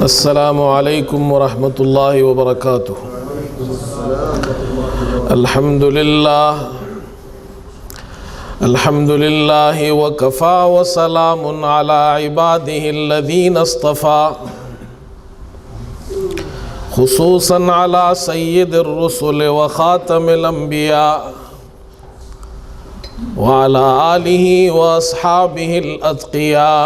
السلام علیکم ورحمۃ اللہ وبرکاتہ۔ الحمد للہ وکفا وسلام علی عبادہ الذین اصطفیٰ، خصوصاً علی سید الرسل وخاتم الانبیاء وعلی آلہ واصحابہ الاتقیاء،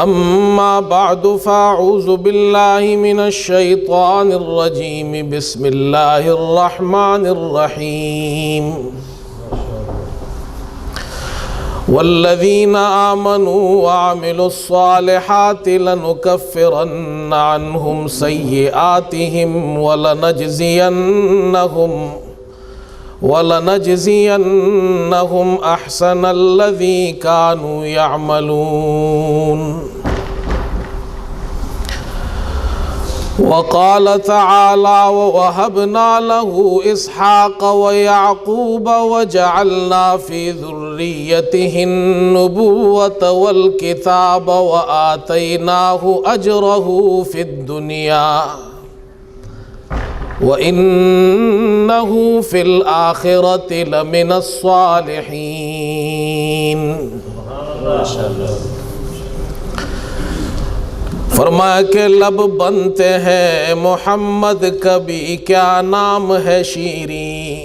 اما بعد فاعوذ باللہ من الشیطان الرجیم، بسم اللہ الرحمن الرحیم۔ والذین آمنوا وعملوا الصالحات لنکفرن عنہم سیئاتہم ولنجزینہم احسن الذی کانوا یعملون۔ وقال تعالی ووہبنا لہ اسحاق ویعقوب وجعلنا فی ذریتہ النبوۃ والکتاب وآتیناہ اجرہ فی الدنیا وَإِنَّهُ فِي الْآخِرَةِ لَمِنَ الصَّالِحِينَ۔ فرمایا کہ لب بنتے ہیں محمد کبھی کیا نام ہے شیریں،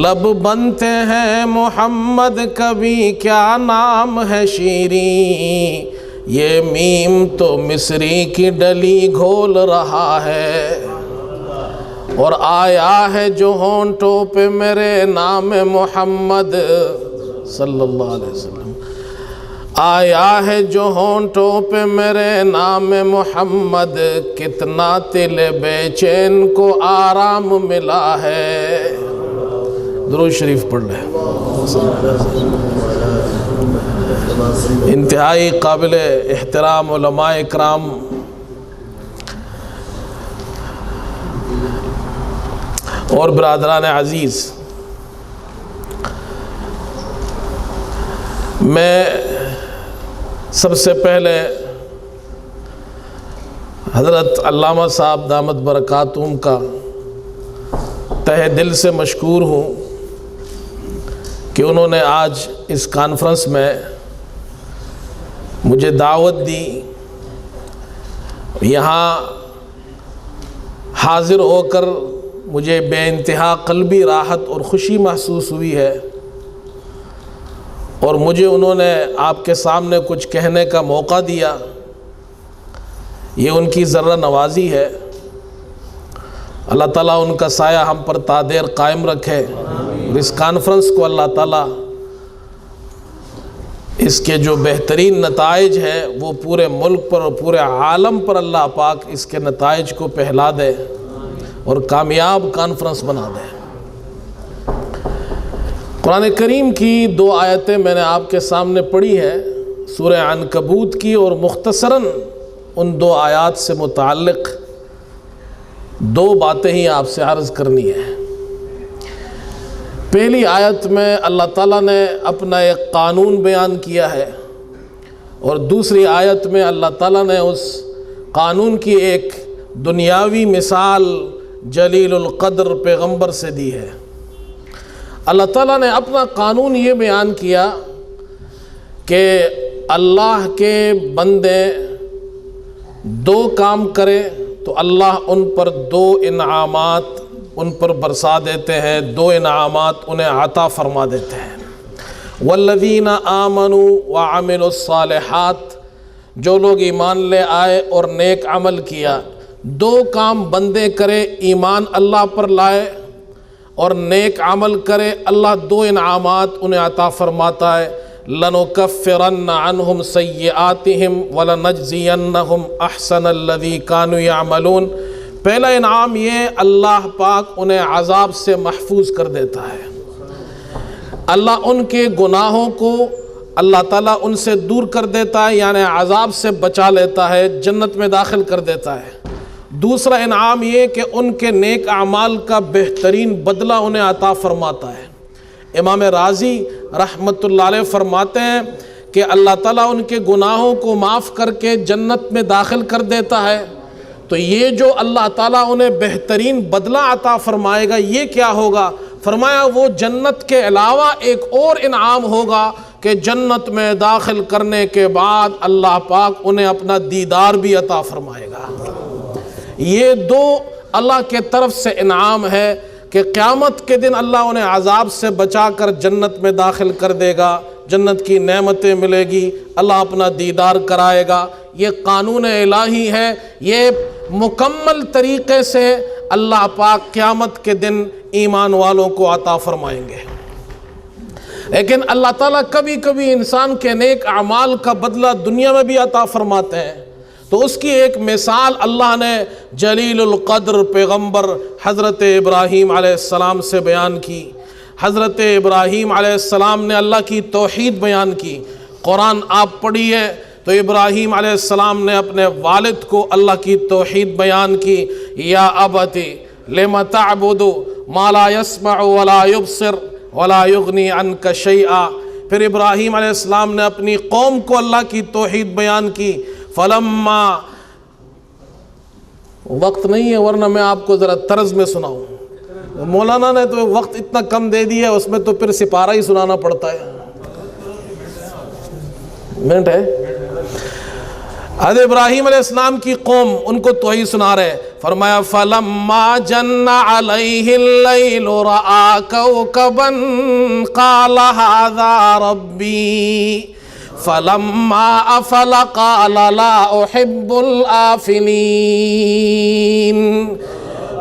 لب بنتے ہیں محمد کبھی کیا نام ہے شیریں، یہ میم تو مصری کی ڈلی گھول رہا ہے، اور آیا ہے جو ہونٹوں پہ میرے نام محمد صلی اللہ علیہ وسلم، آیا ہے جو ہونٹوں پہ میرے نام محمد، کتنا دل بے چین کو آرام ملا ہے۔ درود شریف پڑھ لیں۔ انتہائی قابل احترام علماء اکرام، اور برادران عزیز، میں سب سے پہلے حضرت علامہ صاحب دامت برکاتہم کا تہ دل سے مشکور ہوں کہ انہوں نے آج اس کانفرنس میں مجھے دعوت دی، یہاں حاضر ہو کر مجھے بے انتہا قلبی راحت اور خوشی محسوس ہوئی ہے، اور مجھے انہوں نے آپ کے سامنے کچھ کہنے کا موقع دیا، یہ ان کی ذرہ نوازی ہے۔ اللہ تعالیٰ ان کا سایہ ہم پر تا دیر قائم رکھے، اور اس کانفرنس کو اللہ تعالیٰ اس کے جو بہترین نتائج ہیں وہ پورے ملک پر اور پورے عالم پر اللہ پاک اس کے نتائج کو پہلا دے اور کامیاب کانفرنس بنا دے۔ قرآن کریم کی دو آیتیں میں نے آپ کے سامنے پڑھی ہیں، سورہ عنکبوت کی، اور مختصراً ان دو آیات سے متعلق دو باتیں ہی آپ سے عرض کرنی ہے۔ پہلی آیت میں اللہ تعالیٰ نے اپنا ایک قانون بیان کیا ہے، اور دوسری آیت میں اللہ تعالیٰ نے اس قانون کی ایک دنیاوی مثال جلیل القدر پیغمبر سے دی ہے۔ اللہ تعالیٰ نے اپنا قانون یہ بیان کیا کہ اللہ کے بندے دو کام کرے تو اللہ ان پر دو انعامات ان پر برسا دیتے ہیں، دو انعامات انہیں عطا فرما دیتے ہیں۔ والذین آمنوا وعملوا الصالحات، جو لوگ ایمان لے آئے اور نیک عمل کیا، دو کام بندے کرے، ایمان اللہ پر لائے اور نیک عمل کرے، اللہ دو انعامات انہیں عطا فرماتا ہے۔ لَنُكَفِّرَنَّ عَنْهُمْ سَيِّئَاتِهِمْ وَلَنَجْزِيَنَّهُمْ أَحْسَنَ الَّذِي كَانُوا يَعْمَلُونَ۔ پہلا انعام یہ، اللہ پاک انہیں عذاب سے محفوظ کر دیتا ہے، اللہ ان کے گناہوں کو اللہ تعالیٰ ان سے دور کر دیتا ہے، یعنی عذاب سے بچا لیتا ہے، جنت میں داخل کر دیتا ہے۔ دوسرا انعام یہ کہ ان کے نیک اعمال کا بہترین بدلہ انہیں عطا فرماتا ہے۔ امام رازی رحمۃ اللہ علیہ فرماتے ہیں کہ اللہ تعالیٰ ان کے گناہوں کو معاف کر کے جنت میں داخل کر دیتا ہے، تو یہ جو اللہ تعالیٰ انہیں بہترین بدلہ عطا فرمائے گا یہ کیا ہوگا؟ فرمایا وہ جنت کے علاوہ ایک اور انعام ہوگا کہ جنت میں داخل کرنے کے بعد اللہ پاک انہیں اپنا دیدار بھی عطا فرمائے گا۔ یہ دو اللہ کے طرف سے انعام ہے کہ قیامت کے دن اللہ انہیں عذاب سے بچا کر جنت میں داخل کر دے گا، جنت کی نعمتیں ملے گی، اللہ اپنا دیدار کرائے گا۔ یہ قانون الہی ہے، یہ مکمل طریقے سے اللہ پاک قیامت کے دن ایمان والوں کو عطا فرمائیں گے۔ لیکن اللہ تعالیٰ کبھی کبھی انسان کے نیک اعمال کا بدلہ دنیا میں بھی عطا فرماتے ہیں، تو اس کی ایک مثال اللہ نے جلیل القدر پیغمبر حضرت ابراہیم علیہ السلام سے بیان کی۔ حضرت ابراہیم علیہ السلام نے اللہ کی توحید بیان کی۔ قرآن آپ پڑھیے تو ابراہیم علیہ السلام نے اپنے والد کو اللہ کی توحید بیان کی، یا ابتی لم تعبد ما لا يسمع ولا يبصر ولا یغنی عنک شیئا۔ پھر ابراہیم علیہ السلام نے اپنی قوم کو اللہ کی توحید بیان کی۔ فلما، وقت نہیں ہے ورنہ میں آپ کو ذرا طرز میں سناؤں، مولانا نے تو وقت اتنا کم دے دیا ہے، اس میں تو پھر سپارہ ہی سنانا پڑتا ہے۔ منٹ ہے۔ حضرت ابراہیم علیہ السلام کی قوم ان کو توحید سنا رہے، فرمایا فَلَمَّا جَنَّ عَلَيْهِ اللَّيْلُ رَآ كَوْكَبًا قَالَ هَذَا رَبِّي فَلَمَّا أَفَلَ قَالَ لَا أُحِبُّ الْآفِلِينَ۔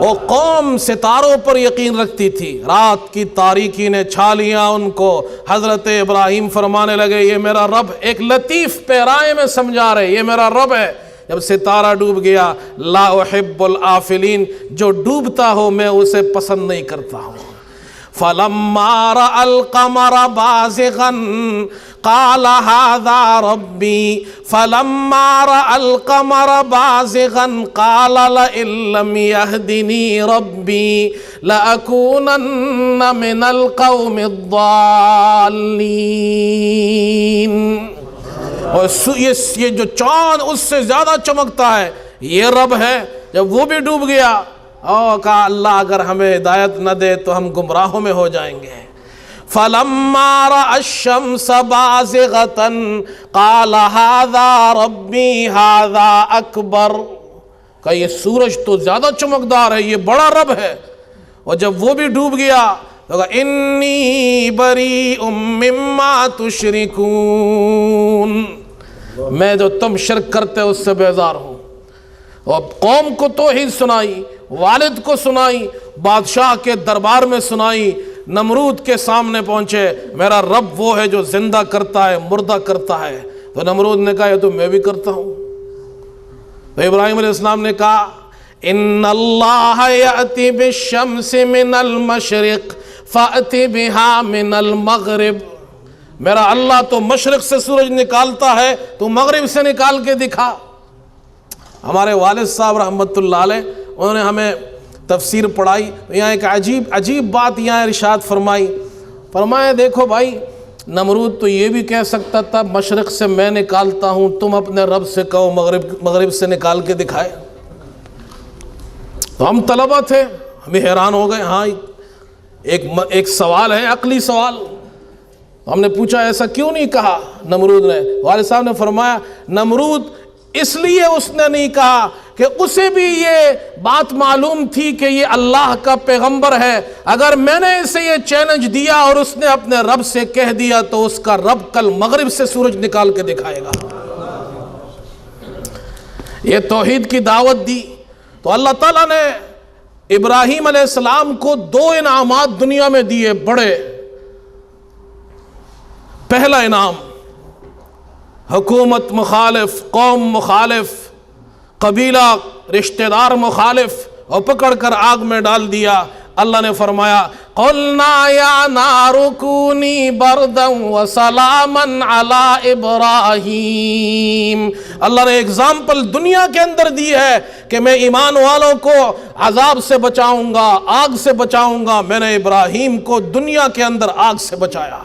وہ قوم ستاروں پر یقین رکھتی تھی، رات کی تاریکی نے چھا لیا ان کو۔ حضرت ابراہیم فرمانے لگے یہ میرا رب، ایک لطیف پیرائے میں سمجھا رہے یہ میرا رب ہے۔ جب ستارہ ڈوب گیا، لا احب الآفلین، جو ڈوبتا ہو میں اسے پسند نہیں کرتا ہوں۔ فَلَمَّا رَأَى الْقَمَرَ بَازِغًا قَالَ هَذَا رَبِّي فَلَمَّا رَأَى الْقَمَرَ بَازِغًا قَالَ لَئِن لَّمْ يَهْدِنِي رَبِّي لَأَكُونَنَّ مِنَ الْقَوْمِ الضَّالِّينَ۔ اور یہ جو چاند اس سے زیادہ چمکتا ہے یہ رب ہے۔ جب وہ بھی ڈوب گیا اور کہا اللہ اگر ہمیں ہدایت نہ دے تو ہم گمراہوں میں ہو جائیں گے۔ فَلَمَّا رَأَى الشَّمْسَ بَازِغَةً قَالَ هَذَا رَبِّي هَذَا أَكْبَرُ، کہ یہ سورج تو زیادہ چمکدار ہے، یہ بڑا رب ہے۔ اور جب وہ بھی ڈوب گیا تو کہا اِنِّي بَرِيءٌ مِّمَّا تُشْرِكُونَ، میں جو تم شرک کرتے ہو اس سے بیزار ہوں۔ اور قوم کو توحید سنائی، والد کو سنائی، بادشاہ کے دربار میں سنائی، نمرود کے سامنے پہنچے، میرا رب وہ ہے جو زندہ کرتا ہے مردہ کرتا ہے۔ تو نمرود نے کہا یہ تو میں بھی کرتا ہوں۔ تو ابراہیم علیہ السلام نے کہا ان اللہ یأتی بالشمس من المشرق فأتی بها من المغرب، میرا اللہ تو مشرق سے سورج نکالتا ہے تو مغرب سے نکال کے دکھا۔ ہمارے والد صاحب رحمۃ اللہ علیہ انہوں نے ہمیں تفسیر پڑھائی، یہاں ایک عجیب بات یہاں ارشاد فرمایا دیکھو بھائی، نمرود تو یہ بھی کہہ سکتا تھا مشرق سے میں نکالتا ہوں، تم اپنے رب سے کہو مغرب سے نکال کے دکھائے۔ تو ہم طلبہ تھے، ہمیں حیران ہو گئے، ہاں ایک سوال ہے عقلی سوال۔ ہم نے پوچھا ایسا کیوں نہیں کہا نمرود نے؟ والد صاحب نے فرمایا نمرود اس لیے اس نے نہیں کہا کہ اسے بھی یہ بات معلوم تھی کہ یہ اللہ کا پیغمبر ہے، اگر میں نے اسے یہ چیلنج دیا اور اس نے اپنے رب سے کہہ دیا تو اس کا رب کل مغرب سے سورج نکال کے دکھائے گا۔ یہ توحید کی دعوت دی تو اللہ تعالیٰ نے ابراہیم علیہ السلام کو دو انعامات دنیا میں دیے بڑے۔ پہلا انعام، حکومت مخالف، قوم مخالف، قبیلہ رشتہ دار مخالف، اور پکڑ کر آگ میں ڈال دیا۔ اللہ نے فرمایا قُلْنَا يَا نَارُ كُونِي بَرْدًا وَسَلَامًا عَلَىٰ إِبْرَاهِيمَ۔ اللہ نے اگزامپل دنیا کے اندر دی ہے کہ میں ایمان والوں کو عذاب سے بچاؤں گا، آگ سے بچاؤں گا۔ میں نے ابراہیم کو دنیا کے اندر آگ سے بچایا۔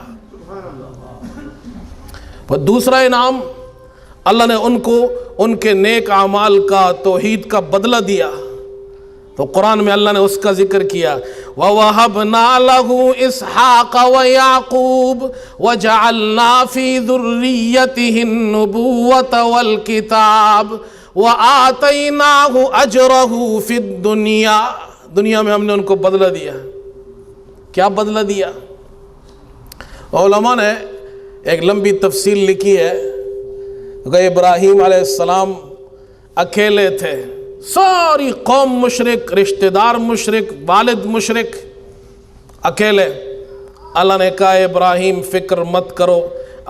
اور دوسرا انعام اللہ نے ان کو ان کے نیک اعمال کا توحید کا بدلہ دیا، تو قرآن میں اللہ نے اس کا ذکر کیا، وَوَهَبْنَا لَهُ إِسْحَاقَ وَيَعْقُوبَ وَجَعَلْنَا فِي ذُرِّيَّتِهِ النُّبُوَّةَ وَالْكِتَابَ وَآتَيْنَاهُ أَجْرَهُ فِي الدُّنْيَا، دنیا میں ہم نے ان کو بدلہ دیا۔ کیا بدلہ دیا؟ علماء نے ایک لمبی تفصیل لکھی ہے کہ ابراہیم علیہ السلام اکیلے تھے، ساری قوم مشرک، رشتہ دار مشرک، والد مشرک، اکیلے۔ اللہ نے کہا ابراہیم فکر مت کرو،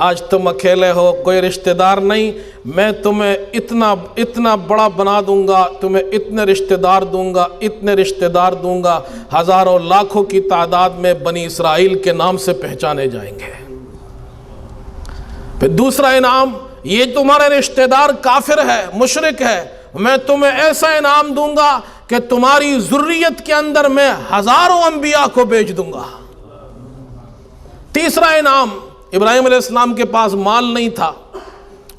آج تم اکیلے ہو، کوئی رشتہ دار نہیں، میں تمہیں اتنا بڑا بنا دوں گا، تمہیں اتنے رشتہ دار دوں گا، اتنے رشتہ دار دوں گا، ہزاروں لاکھوں کی تعداد میں بنی اسرائیل کے نام سے پہچانے جائیں گے۔ پھر دوسرا انعام، یہ تمہارے رشتہ دار کافر ہے، مشرک ہے، میں تمہیں ایسا انعام دوں گا کہ تمہاری ذریت کے اندر میں ہزاروں انبیاء کو بھیج دوں گا۔ تیسرا انعام، ابراہیم علیہ السلام کے پاس مال نہیں تھا،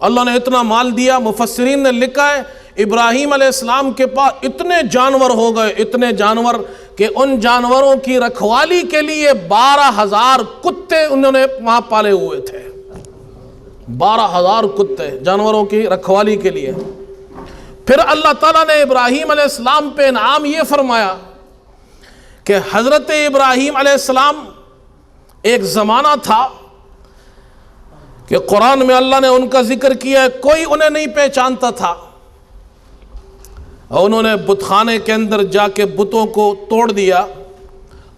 اللہ نے اتنا مال دیا، مفسرین نے لکھا ہے ابراہیم علیہ السلام کے پاس اتنے جانور ہو گئے، اتنے جانور کہ ان جانوروں کی رکھوالی کے لیے 12,000 کتے انہوں نے وہاں پالے ہوئے تھے، 12,000 کتے جانوروں کی رکھوالی کے لیے۔ پھر اللہ تعالیٰ نے ابراہیم علیہ السلام پہ انعام یہ فرمایا کہ حضرت ابراہیم علیہ السلام، ایک زمانہ تھا کہ قرآن میں اللہ نے ان کا ذکر کیا ہے، کوئی انہیں نہیں پہچانتا تھا، اور انہوں نے بت خانے کے اندر جا کے بتوں کو توڑ دیا۔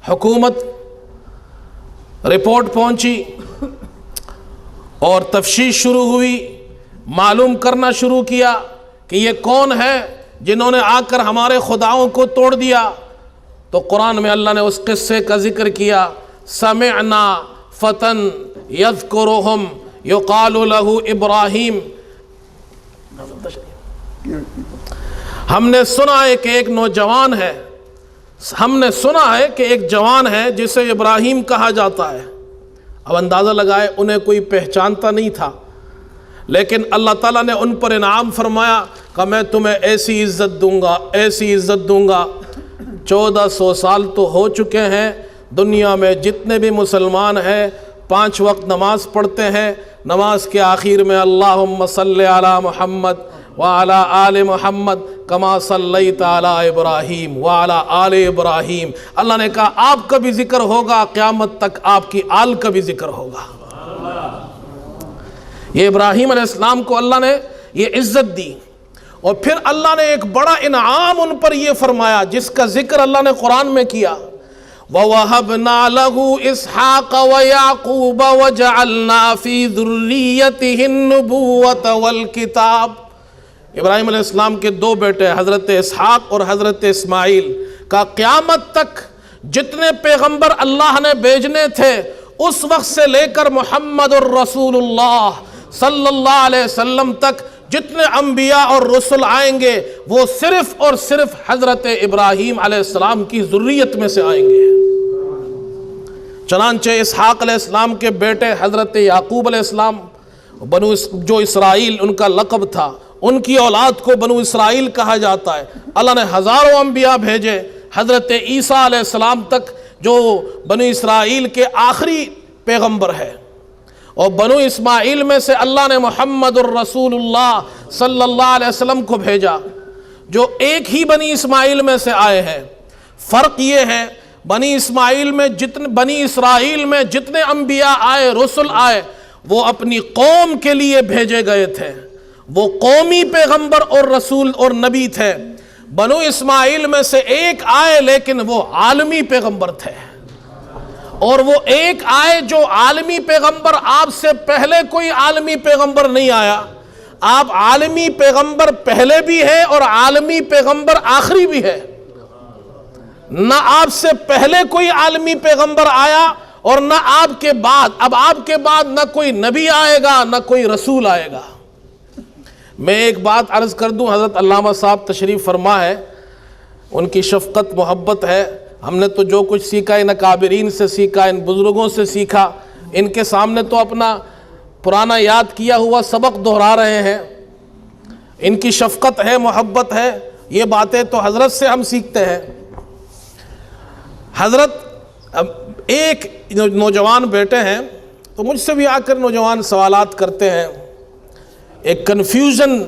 حکومت رپورٹ پہنچی اور تفتیش شروع ہوئی، معلوم کرنا شروع کیا کہ یہ کون ہے جنہوں نے آ کر ہمارے خداؤں کو توڑ دیا۔ تو قرآن میں اللہ نے اس قصے کا ذکر کیا، سمعنا فتن یذکرہم یقال لہ ابراہیم، ہم نے سنا ہے کہ ایک نوجوان ہے، ہم نے سنا ہے کہ ایک جوان ہے جسے ابراہیم کہا جاتا ہے۔ اب اندازہ لگائے انہیں کوئی پہچانتا نہیں تھا، لیکن اللہ تعالیٰ نے ان پر انعام فرمایا کہ میں تمہیں ایسی عزت دوں گا، ایسی عزت دوں گا۔ 1400 سال تو ہو چکے ہیں، دنیا میں جتنے بھی مسلمان ہیں 5 وقت نماز پڑھتے ہیں، نماز کے آخر میں اللہم صلی علی محمد وعلی آل محمد کما صلیت علی ابراہیم وعلی آل ابراہیم، اللہ نے کہا آپ کا بھی ذکر ہوگا، قیامت تک آپ کی آل کا بھی ذکر ہوگا۔ یہ ابراہیم علیہ السلام کو اللہ نے یہ عزت دی، اور پھر اللہ نے ایک بڑا انعام ان پر یہ فرمایا جس کا ذکر اللہ نے قرآن میں کیا، وَوَهَبْنَا لَهُ إِسْحَاقَ وَيَعْقُوبَ وَجَعَلْنَا فِي ذُرِّيَّتِهِ النُّبُوَّةَ وَالْكِتَابَ۔ ابراہیم علیہ السلام کے 2 بیٹے حضرت اسحاق اور حضرت اسماعیل کا قیامت تک جتنے پیغمبر اللہ نے بھیجنے تھے اس وقت سے لے کر محمد الرسول اللہ صلی اللہ علیہ وسلم تک جتنے انبیاء اور رسل آئیں گے وہ صرف اور صرف حضرت ابراہیم علیہ السلام کی ذریت میں سے آئیں گے۔ چنانچہ اسحاق علیہ السلام کے بیٹے حضرت یعقوب علیہ السلام، جو اسرائیل ان کا لقب تھا، ان کی اولاد کو بنو اسرائیل کہا جاتا ہے۔ اللہ نے ہزاروں انبیاء بھیجے، حضرت عیسیٰ علیہ السلام تک جو بنو اسرائیل کے آخری پیغمبر ہے، اور بنو اسماعیل میں سے اللہ نے محمد الرسول اللہ صلی اللہ علیہ وسلم کو بھیجا، جو ایک ہی بنی اسماعیل میں سے آئے ہیں۔ فرق یہ ہے بنی اسرائیل میں جتنے انبیاء آئے، رسل آئے، وہ اپنی قوم کے لیے بھیجے گئے تھے، وہ قومی پیغمبر اور رسول اور نبی تھے۔ بنو اسماعیل میں سے ایک آئے لیکن وہ عالمی پیغمبر تھے، اور وہ ایک آئے جو عالمی پیغمبر، آپ سے پہلے کوئی عالمی پیغمبر نہیں آیا، آپ عالمی پیغمبر پہلے بھی ہے اور عالمی پیغمبر آخری بھی ہے۔ نہ آپ سے پہلے کوئی عالمی پیغمبر آیا اور نہ آپ کے بعد، اب آپ کے بعد نہ کوئی نبی آئے گا نہ کوئی رسول آئے گا۔ میں ایک بات عرض کر دوں، حضرت علامہ صاحب تشریف فرما ہے، ان کی شفقت محبت ہے، ہم نے تو جو کچھ سیکھا ان اکابرین سے سیکھا، ان بزرگوں سے سیکھا، ان کے سامنے تو اپنا پرانا یاد کیا ہوا سبق دہرا رہے ہیں، ان کی شفقت ہے، محبت ہے، یہ باتیں تو حضرت سے ہم سیکھتے ہیں۔ حضرت ایک نوجوان بیٹے ہیں تو مجھ سے بھی آ کر نوجوان سوالات کرتے ہیں، ایک کنفیوژن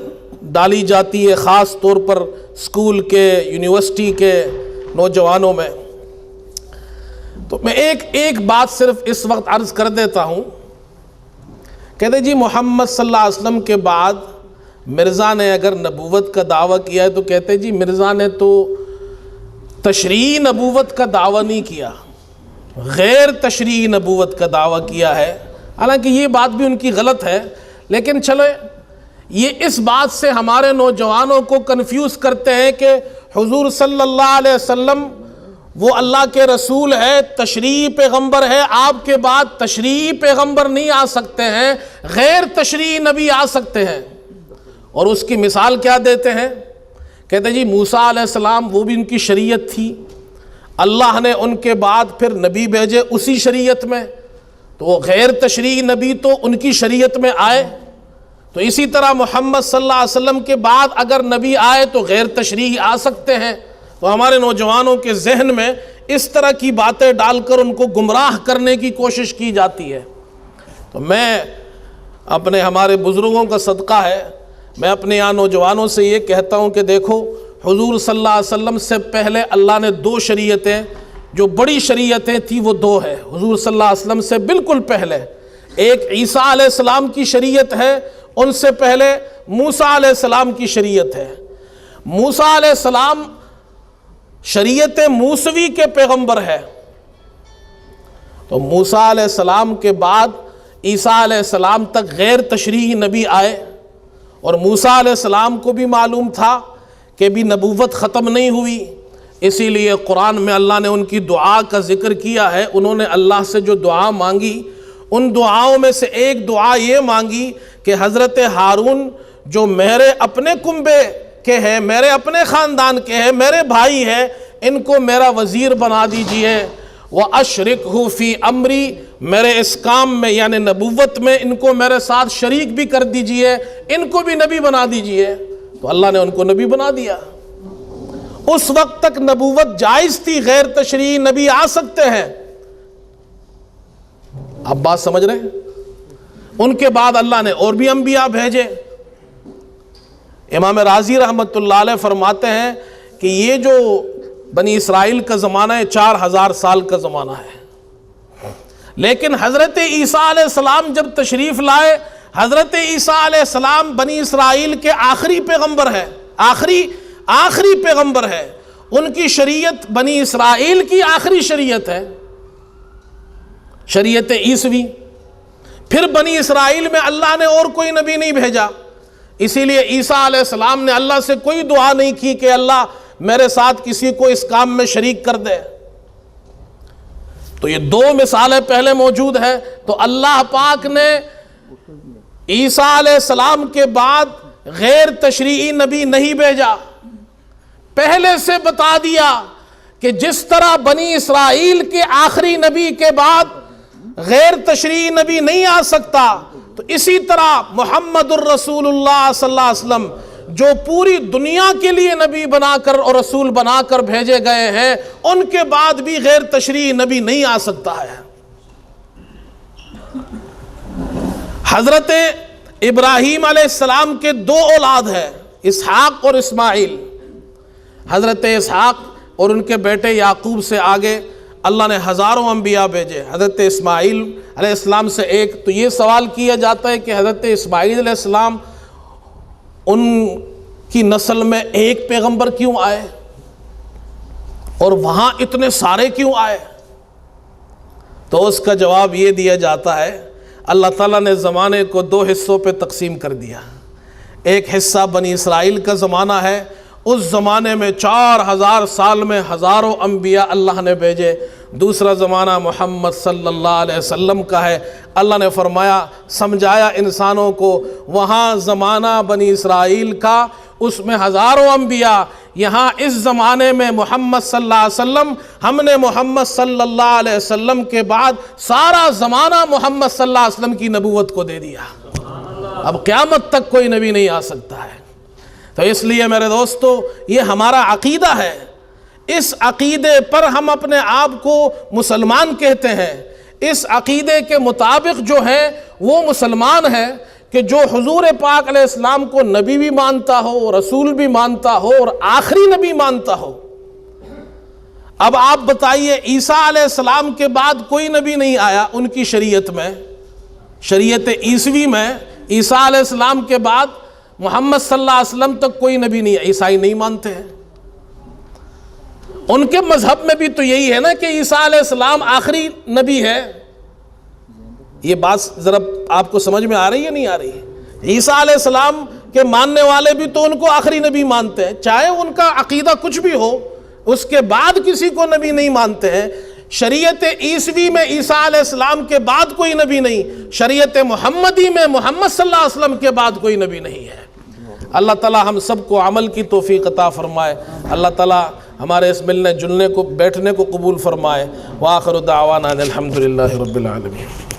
ڈالی جاتی ہے خاص طور پر اسکول کے، یونیورسٹی کے نوجوانوں میں۔ تو میں ایک بات صرف اس وقت عرض کر دیتا ہوں، کہتے جی محمد صلی اللہ علیہ وسلم کے بعد مرزا نے اگر نبوت کا دعویٰ کیا ہے تو کہتے جی مرزا نے تو تشریعی نبوت کا دعویٰ نہیں کیا، غیر تشریعی نبوت کا دعویٰ کیا ہے۔ حالانکہ یہ بات بھی ان کی غلط ہے، لیکن چلو یہ اس بات سے ہمارے نوجوانوں کو کنفیوز کرتے ہیں کہ حضور صلی اللہ علیہ وسلم وہ اللہ کے رسول ہے، تشریعی پیغمبر ہے، آپ کے بعد تشریعی پیغمبر نہیں آ سکتے ہیں، غیر تشریعی نبی آ سکتے ہیں۔ اور اس کی مثال کیا دیتے ہیں؟ کہتے جی موسیٰ علیہ السلام وہ بھی ان کی شریعت تھی، اللہ نے ان کے بعد پھر نبی بھیجے اسی شریعت میں، تو وہ غیر تشریعی نبی تو ان کی شریعت میں آئے۔ تو اسی طرح محمد صلی اللہ علیہ وسلم کے بعد اگر نبی آئے تو غیر تشریعی آ سکتے ہیں۔ تو ہمارے نوجوانوں کے ذہن میں اس طرح کی باتیں ڈال کر ان کو گمراہ کرنے کی کوشش کی جاتی ہے۔ تو میں ہمارے بزرگوں کا صدقہ ہے، میں اپنے یہاں نوجوانوں سے یہ کہتا ہوں کہ دیکھو حضور صلی اللہ علیہ وسلم سے پہلے اللہ نے دو شریعتیں، جو بڑی شریعتیں تھیں وہ دو ہے حضور صلی اللہ علیہ وسلم سے بالکل پہلے۔ ایک عیسیٰ علیہ السلام کی شریعت ہے، ان سے پہلے موسیٰ علیہ السلام کی شریعت ہے۔ موسیٰ علیہ السلام شریعت موسوی کے پیغمبر ہے، تو موسیٰ علیہ السلام کے بعد عیسیٰ علیہ السلام تک غیر تشریعی نبی آئے، اور موسیٰ علیہ السلام کو بھی معلوم تھا کہ بھی نبوت ختم نہیں ہوئی، اسی لیے قرآن میں اللہ نے ان کی دعا کا ذکر کیا ہے۔ انہوں نے اللہ سے جو دعا مانگی، ان دعاؤں میں سے ایک دعا یہ مانگی کہ حضرت ہارون جو میرے اپنے کنبے کے ہیں، میرے اپنے خاندان کے ہیں، میرے بھائی ہیں، ان کو میرا وزیر بنا دیجئے، وَأَشْرِكْهُ فِي أَمْرِي، میرے اس کام میں یعنی نبوت میں ان کو میرے ساتھ شریک بھی کر دیجئے، ان کو بھی نبی بنا دیجئے۔ تو اللہ نے ان کو نبی بنا دیا۔ اس وقت تک نبوت جائز تھی، غیر تشریعی نبی آ سکتے ہیں۔ آپ بات سمجھ رہے ہیں؟ ان کے بعد اللہ نے اور بھی انبیاء بھیجے۔ امام رازی رحمۃ اللہ علیہ فرماتے ہیں کہ یہ جو بنی اسرائیل کا زمانہ ہے 4000 سال کا زمانہ ہے، لیکن حضرت عیسیٰ علیہ السلام جب تشریف لائے، حضرت عیسیٰ علیہ السلام بنی اسرائیل کے آخری پیغمبر ہے، آخری پیغمبر ہے، ان کی شریعت بنی اسرائیل کی آخری شریعت ہے، شریعت عیسوی۔ پھر بنی اسرائیل میں اللہ نے اور کوئی نبی نہیں بھیجا، اسی لیے عیسیٰ علیہ السلام نے اللہ سے کوئی دعا نہیں کی کہ اللہ میرے ساتھ کسی کو اس کام میں شریک کر دے۔ تو یہ دو مثالیں پہلے موجود ہیں۔ تو اللہ پاک نے عیسیٰ علیہ السلام کے بعد غیر تشریعی نبی نہیں بھیجا، پہلے سے بتا دیا کہ جس طرح بنی اسرائیل کے آخری نبی کے بعد غیر تشریعی نبی نہیں آ سکتا، تو اسی طرح محمد الرسول اللہ صلی اللہ علیہ وسلم جو پوری دنیا کے لیے نبی بنا کر اور رسول بنا کر بھیجے گئے ہیں، ان کے بعد بھی غیر تشریعی نبی نہیں آ سکتا ہے۔ حضرت ابراہیم علیہ السلام کے دو اولاد ہیں، اسحاق اور اسماعیل۔ حضرت اسحاق اور ان کے بیٹے یعقوب سے آگے اللہ نے ہزاروں انبیاء بھیجے۔ حضرت اسماعیل علیہ السلام سے ایک تو یہ سوال کیا جاتا ہے کہ حضرت اسماعیل علیہ السلام ان کی نسل میں ایک پیغمبر کیوں آئے اور وہاں اتنے سارے کیوں آئے؟ تو اس کا جواب یہ دیا جاتا ہے، اللہ تعالیٰ نے زمانے کو دو حصوں پہ تقسیم کر دیا۔ ایک حصہ بنی اسرائیل کا زمانہ ہے، اس زمانے میں 4000 سال میں ہزاروں انبیاء اللہ نے بھیجے۔ دوسرا زمانہ محمد صلی اللہ علیہ وسلم کا ہے، اللہ نے فرمایا سمجھایا انسانوں کو، وہاں زمانہ بنی اسرائیل کا، اس میں ہزاروں انبیاء، یہاں اس زمانے میں محمد صلی اللہ علیہ وسلم، ہم نے محمد صلی اللہ علیہ وسلم کے بعد سارا زمانہ محمد صلی اللہ علیہ وسلم کی نبوت کو دے دیا، اب قیامت تک کوئی نبی نہیں آ سکتا ہے۔ تو اس لیے میرے دوستو یہ ہمارا عقیدہ ہے، اس عقیدے پر ہم اپنے آپ کو مسلمان کہتے ہیں، اس عقیدے کے مطابق جو ہے وہ مسلمان ہے کہ جو حضور پاک علیہ السلام کو نبی بھی مانتا ہو، رسول بھی مانتا ہو اور آخری نبی مانتا ہو۔ اب آپ بتائیے عیسیٰ علیہ السلام کے بعد کوئی نبی نہیں آیا ان کی شریعت میں، شریعت عیسوی میں عیسیٰ علیہ السلام کے بعد محمد صلی اللہ علیہ وسلم تک کوئی نبی نہیں، عیسائی نہیں مانتے ہیں۔ ان کے مذہب میں بھی تو یہی ہے نا کہ عیسیٰ علیہ السلام آخری نبی ہے۔ یہ بات ذرا آپ کو سمجھ میں آ رہی ہے نہیں آ رہی ہے؟ عیسیٰ علیہ السلام کے ماننے والے بھی تو ان کو آخری نبی مانتے ہیں، چاہے ان کا عقیدہ کچھ بھی ہو، اس کے بعد کسی کو نبی نہیں مانتے ہیں۔ شریعت عیسوی میں عیسیٰ علیہ السلام کے بعد کوئی نبی نہیں، شریعت محمدی میں محمد صلی اللہ علیہ وسلم کے بعد کوئی نبی نہیں ہے۔ اللہ تعالی ہم سب کو عمل کی توفیق عطا فرمائے، اللہ تعالی ہمارے اس ملنے جلنے کو بیٹھنے کو قبول فرمائے۔ وآخر دعوانا الحمدللہ رب العالمین۔